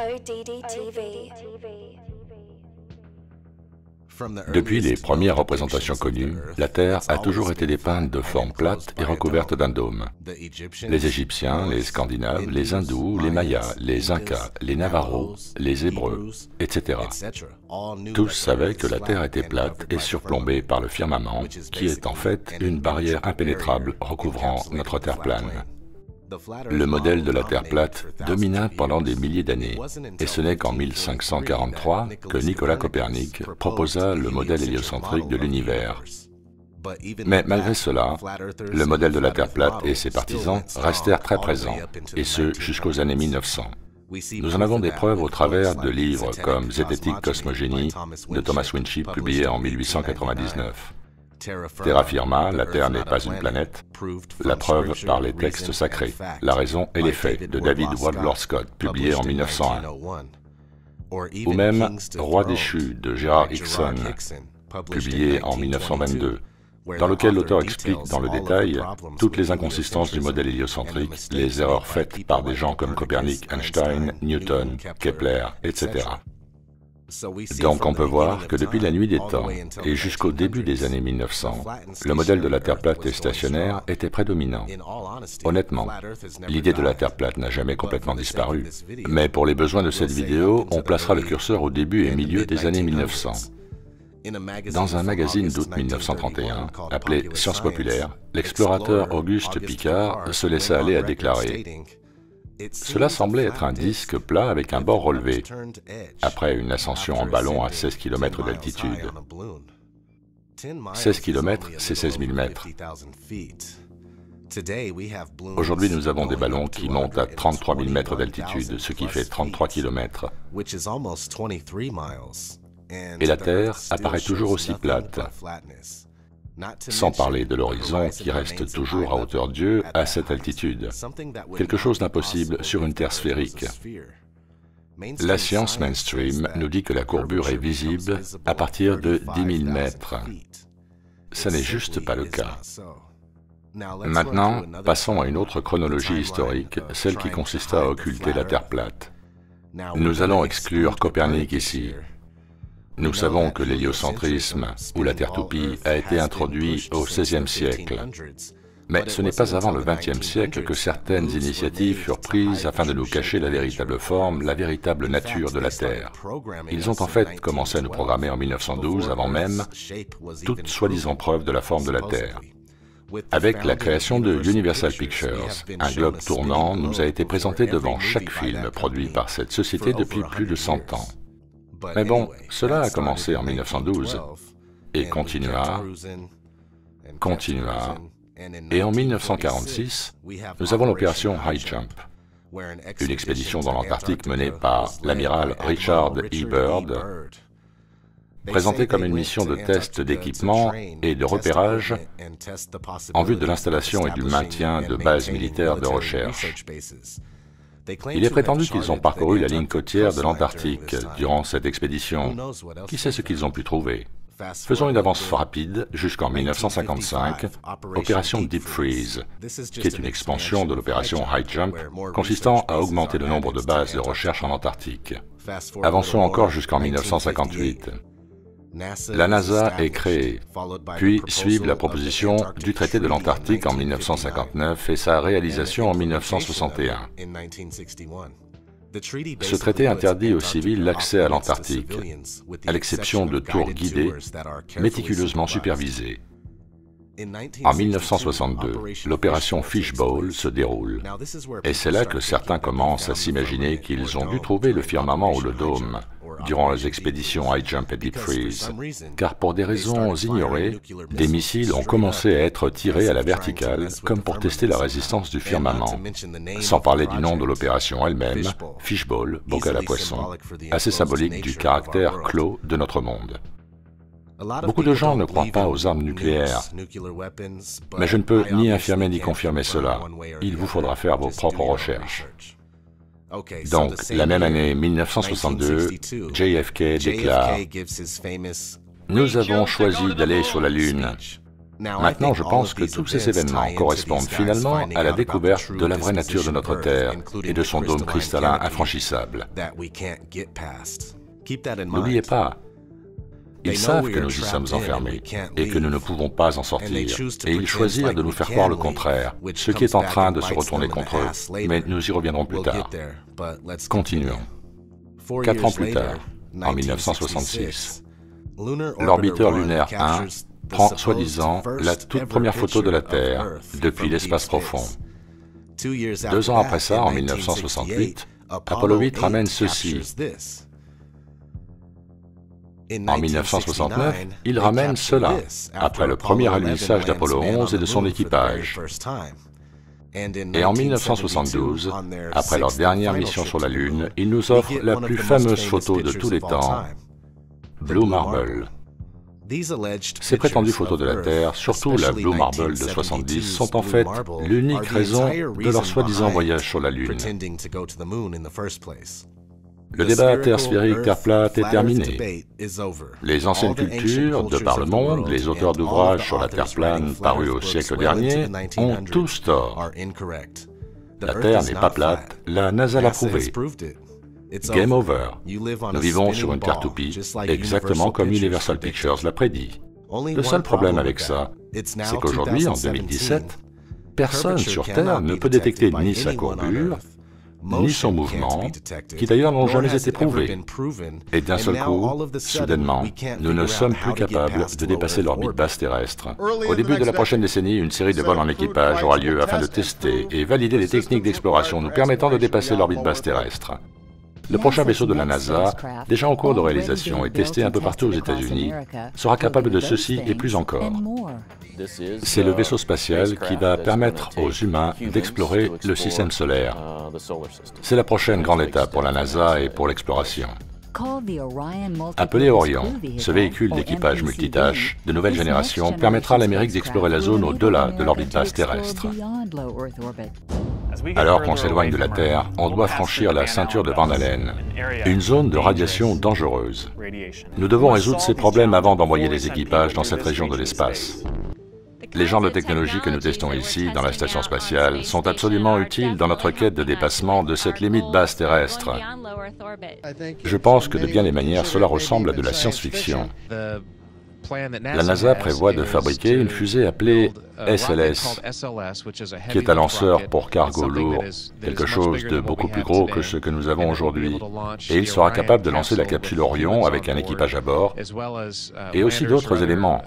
ODD-TV. Depuis les premières représentations connues, la Terre a toujours été dépeinte de forme plate et recouverte d'un dôme. Les Égyptiens, les Scandinaves, les Hindous, les Mayas, les Incas, les Navajos, les Hébreux, etc. Tous savaient que la Terre était plate et surplombée par le firmament, qui est en fait une barrière impénétrable recouvrant notre Terre plane. Le modèle de la Terre plate domina pendant des milliers d'années, et ce n'est qu'en 1543 que Nicolas Copernic proposa le modèle héliocentrique de l'univers. Mais malgré cela, le modèle de la Terre plate et ses partisans restèrent très présents, et ce jusqu'aux années 1900. Nous en avons des preuves au travers de livres comme Zététique Cosmogénie de Thomas Winship, publié en 1899. Terra firma, la Terre n'est pas une planète, la preuve par les textes sacrés, la raison et les faits de David Wadlow Scott, publié en 1901. Ou même Roi déchu de Gerard Hickson, publié en 1922, dans lequel l'auteur explique dans le détail toutes les inconsistances du modèle héliocentrique, les erreurs faites par des gens comme Copernic, Einstein, Newton, Kepler, etc. Donc on peut voir que depuis la nuit des temps et jusqu'au début des années 1900, le modèle de la Terre plate et stationnaire était prédominant. Honnêtement, l'idée de la Terre plate n'a jamais complètement disparu, mais pour les besoins de cette vidéo, on placera le curseur au début et milieu des années 1900. Dans un magazine d'août 1931, appelé Sciences populaires, l'explorateur Auguste Piccard se laissa aller à déclarer « Cela semblait être un disque plat avec un bord relevé, après une ascension en ballon à 16 km d'altitude. 16 km, c'est 16 000 mètres. Aujourd'hui, nous avons des ballons qui montent à 33 000 mètres d'altitude, ce qui fait 33 km. Et la Terre apparaît toujours aussi plate, sans parler de l'horizon qui reste toujours à hauteur d'yeux à cette altitude, quelque chose d'impossible sur une Terre sphérique. La science mainstream nous dit que la courbure est visible à partir de 10 000 mètres. Ça n'est juste pas le cas. Maintenant, passons à une autre chronologie historique, celle qui consista à occulter la Terre plate. Nous allons exclure Copernic ici. Nous savons que l'héliocentrisme, ou la Terre-toupie, a été introduit au XVIe siècle. Mais ce n'est pas avant le XXe siècle que certaines initiatives furent prises afin de nous cacher la véritable forme, la véritable nature de la Terre. Ils ont en fait commencé à nous programmer en 1912, avant même toute soi-disant preuve de la forme de la Terre. Avec la création de Universal Pictures, un globe tournant nous a été présenté devant chaque film produit par cette société depuis plus de 100 ans. Mais bon, cela a commencé en 1912 et continua, et en 1946, nous avons l'opération High Jump, une expédition dans l'Antarctique menée par l'amiral Richard E. Byrd, présentée comme une mission de test d'équipement et de repérage en vue de l'installation et du maintien de bases militaires de recherche. Il est prétendu qu'ils ont parcouru la ligne côtière de l'Antarctique durant cette expédition. Qui sait ce qu'ils ont pu trouver? Faisons une avance rapide jusqu'en 1955, opération Deep Freeze, qui est une expansion de l'opération High Jump, consistant à augmenter le nombre de bases de recherche en Antarctique. Avançons encore jusqu'en 1958. La NASA est créée, puis suivent la proposition du traité de l'Antarctique en 1959 et sa réalisation en 1961. Ce traité interdit aux civils l'accès à l'Antarctique, à l'exception de tours guidées, méticuleusement supervisées. En 1962, l'opération Fishbowl se déroule, et c'est là que certains commencent à s'imaginer qu'ils ont dû trouver le firmament ou le dôme durant les expéditions High Jump et Deep Freeze, car pour des raisons ignorées, des missiles ont commencé à être tirés à la verticale, comme pour tester la résistance du firmament, sans parler du nom de l'opération elle-même, Fishbowl, bocal à poisson, assez symbolique du caractère clos de notre monde. Beaucoup de gens ne croient pas aux armes nucléaires, mais je ne peux ni affirmer ni confirmer cela. Il vous faudra faire vos propres recherches. Donc, la même année 1962, JFK déclare « Nous avons choisi d'aller sur la Lune. Maintenant, je pense que tous ces événements correspondent finalement à la découverte de la vraie nature de notre Terre et de son dôme cristallin infranchissable. N'oubliez pas, ils savent que nous y sommes enfermés et que nous ne pouvons pas en sortir, et ils choisirent de nous faire croire le contraire, ce qui est en train de se retourner contre eux, mais nous y reviendrons plus tard. Continuons. 4 ans plus tard, en 1966, l'orbiteur lunaire 1 prend soi-disant la toute première photo de la Terre depuis l'espace profond. 2 ans après ça, en 1968, Apollo 8 ramène ceci. En 1969, il ramène cela, après le premier alunissage d'Apollo 11 et de son équipage. Et en 1972, après leur dernière mission sur la Lune, ils nous offrent la plus fameuse photo de tous les temps, Blue Marble. Ces prétendues photos de la Terre, surtout la Blue Marble de 70, sont en fait l'unique raison de leur soi-disant voyage sur la Lune. Le débat Terre sphérique, Terre plate est terminé. Les anciennes cultures, de par le monde, les auteurs d'ouvrages sur la Terre plane parus au siècle dernier, ont tous tort. La Terre n'est pas plate, la NASA l'a prouvé. Game over. Nous vivons sur une Terre toupie, exactement comme Universal Pictures l'a prédit. Le seul problème avec ça, c'est qu'aujourd'hui, en 2017, personne sur Terre ne peut détecter ni sa courbure, ni son mouvement, qui d'ailleurs n'ont jamais été prouvés. Et d'un seul coup, soudainement, nous ne sommes plus capables de dépasser l'orbite basse terrestre. Au début de la prochaine décennie, une série de vols en équipage aura lieu afin de tester et valider les techniques d'exploration nous permettant de dépasser l'orbite basse terrestre. Le prochain vaisseau de la NASA, déjà en cours de réalisation et testé un peu partout aux États-Unis, sera capable de ceci et plus encore. C'est le vaisseau spatial qui va permettre aux humains d'explorer le système solaire. C'est la prochaine grande étape pour la NASA et pour l'exploration. Appelé Orion, ce véhicule d'équipage multitâche de nouvelle génération permettra à l'Amérique d'explorer la zone au-delà de l'orbite basse terrestre. Alors qu'on s'éloigne de la Terre, on doit franchir la ceinture de Van Allen, une zone de radiation dangereuse. Nous devons résoudre ces problèmes avant d'envoyer les équipages dans cette région de l'espace. Les genres de technologies que nous testons ici, dans la station spatiale, sont absolument utiles dans notre quête de dépassement de cette limite basse terrestre. Je pense que de bien des manières, cela ressemble à de la science-fiction. La NASA prévoit de fabriquer une fusée appelée SLS, qui est un lanceur pour cargo lourd, quelque chose de beaucoup plus gros que ce que nous avons aujourd'hui. Et il sera capable de lancer la capsule Orion avec un équipage à bord, et aussi d'autres éléments,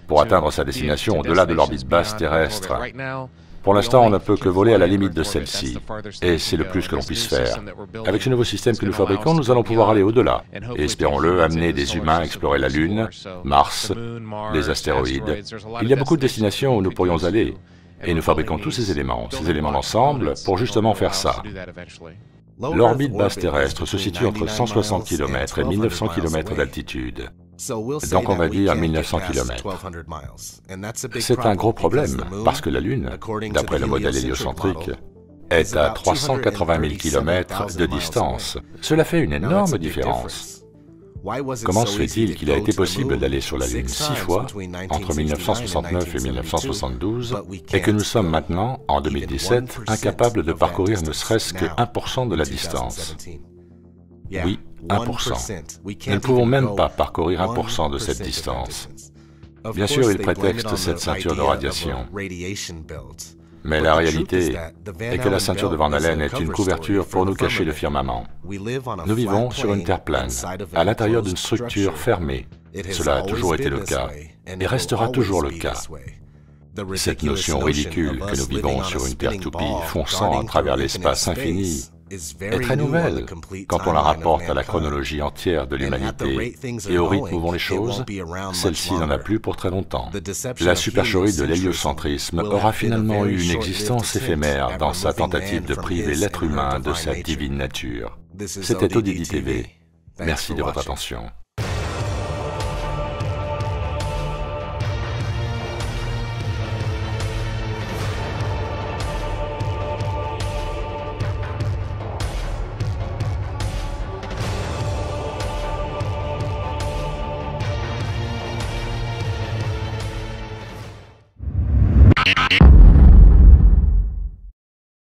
pour atteindre sa destination au-delà de l'orbite basse terrestre. Pour l'instant, on ne peut que voler à la limite de celle-ci, et c'est le plus que l'on puisse faire. Avec ce nouveau système que nous fabriquons, nous allons pouvoir aller au-delà, et espérons-le, amener des humains à explorer la Lune, Mars, les astéroïdes. Il y a beaucoup de destinations où nous pourrions aller, et nous fabriquons tous ces éléments d'ensemble, pour justement faire ça. L'orbite basse terrestre se situe entre 160 km et 1900 km d'altitude. Donc on va dire 1900 km. C'est un gros problème, parce que la Lune, d'après le modèle héliocentrique, est à 380 000 km de distance. Cela fait une énorme différence. Comment se fait-il qu'il a été possible d'aller sur la Lune 6 fois, entre 1969 et 1972, et que nous sommes maintenant, en 2017, incapables de parcourir ne serait-ce que 1% de la distance? Oui, 1%. Nous ne pouvons même pas parcourir 1% de cette distance. Bien sûr, ils prétextent cette ceinture de radiation. Mais la réalité est que la ceinture de Van Allen est une couverture pour nous cacher le firmament. Nous vivons sur une terre plane, à l'intérieur d'une structure fermée. Cela a toujours été le cas, et restera toujours le cas. Cette notion ridicule que nous vivons sur une terre toupie fonçant à travers l'espace infini est très nouvelle quand on la rapporte à la chronologie entière de l'humanité et au rythme où vont les choses. Celle-ci n'en a plus pour très longtemps. La supercherie de l'héliocentrisme aura finalement eu une existence éphémère dans sa tentative de priver l'être humain de sa divine nature. C'était ODD TV. Merci de votre attention. Thank you.